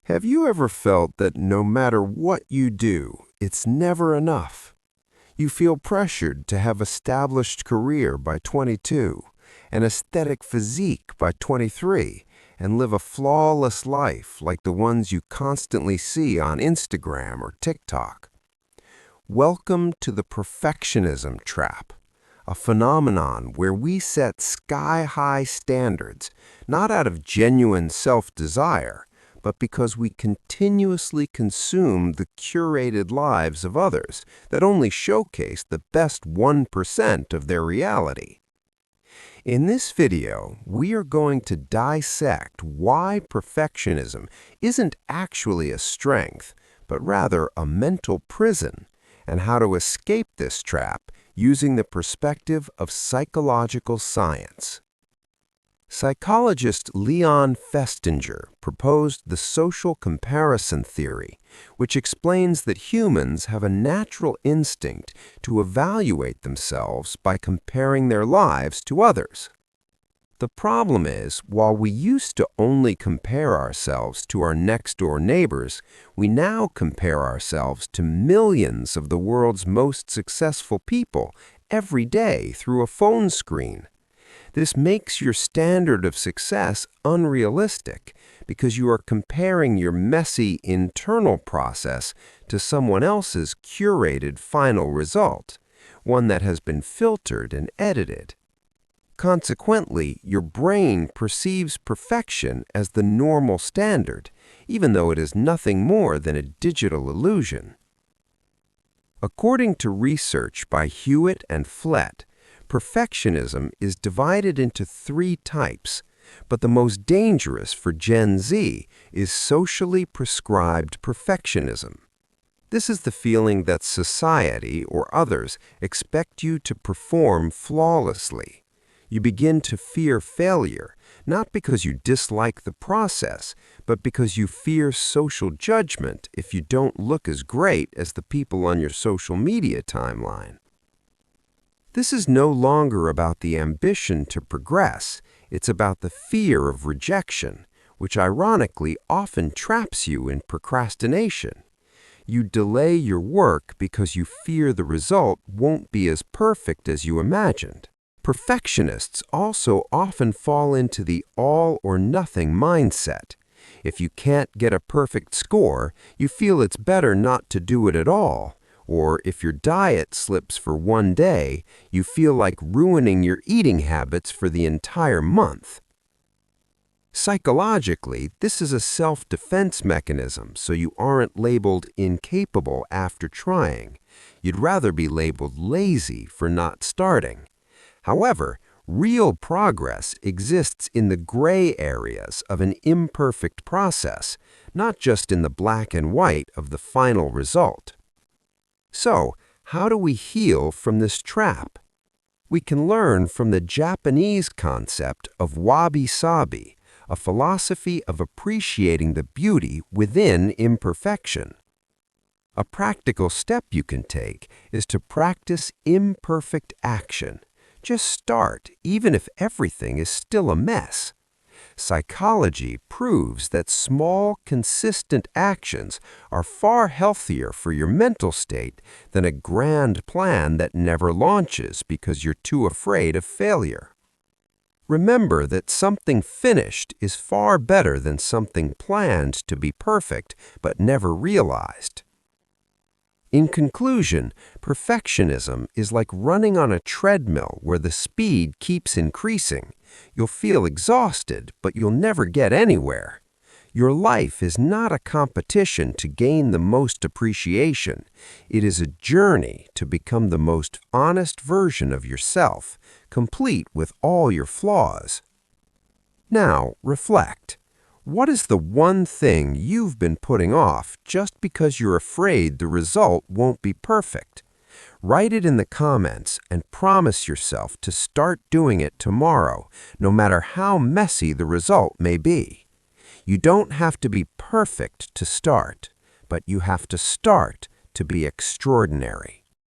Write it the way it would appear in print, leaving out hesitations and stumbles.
Have you ever felt that no matter what you do, it's never enough? You feel pressured to have established career by 22, an aesthetic physique by 23, and live a flawless life like the ones you constantly see on Instagram or TikTok. Welcome to the perfectionism trap, a phenomenon where we set sky-high standards, not out of genuine self-desire, but because we continuously consume the curated lives of others that only showcase the best 1% of their reality. In this video, we are going to dissect why perfectionism isn't actually a strength, but rather a mental prison, and how to escape this trap using the perspective of psychological science. Psychologist Leon Festinger proposed the social comparison theory, which explains that humans have a natural instinct to evaluate themselves by comparing their lives to others. The problem is, while we used to only compare ourselves to our next-door neighbors, we now compare ourselves to millions of the world's most successful people every day through a phone screen. This makes your standard of success unrealistic because you are comparing your messy internal process to someone else's curated final result, one that has been filtered and edited. Consequently, your brain perceives perfection as the normal standard, even though it is nothing more than a digital illusion. According to research by Hewitt and Flett, perfectionism is divided into 3 types, but the most dangerous for Gen Z is socially prescribed perfectionism. This is the feeling that society or others expect you to perform flawlessly. You begin to fear failure, not because you dislike the process, but because you fear social judgment if you don't look as great as the people on your social media timeline. This is no longer about the ambition to progress, it's about the fear of rejection, which ironically often traps you in procrastination. You delay your work because you fear the result won't be as perfect as you imagined. Perfectionists also often fall into the all-or-nothing mindset. If you can't get a perfect score, you feel it's better not to do it at all. Or if your diet slips for one day, you feel like ruining your eating habits for the entire month. Psychologically, this is a self-defense mechanism, so you aren't labeled incapable after trying. You'd rather be labeled lazy for not starting. However, real progress exists in the gray areas of an imperfect process, not just in the black and white of the final result. So, how do we heal from this trap? We can learn from the Japanese concept of wabi-sabi, a philosophy of appreciating the beauty within imperfection. A practical step you can take is to practice imperfect action. Just start, even if everything is still a mess. Psychology proves that small, consistent actions are far healthier for your mental state than a grand plan that never launches because you're too afraid of failure. Remember that something finished is far better than something planned to be perfect but never realized. In conclusion, perfectionism is like running on a treadmill where the speed keeps increasing. You'll feel exhausted, but you'll never get anywhere. Your life is not a competition to gain the most appreciation. It is a journey to become the most honest version of yourself, complete with all your flaws. Now, reflect. What is the one thing you've been putting off just because you're afraid the result won't be perfect? Write it in the comments and promise yourself to start doing it tomorrow, no matter how messy the result may be. You don't have to be perfect to start, but you have to start to be extraordinary.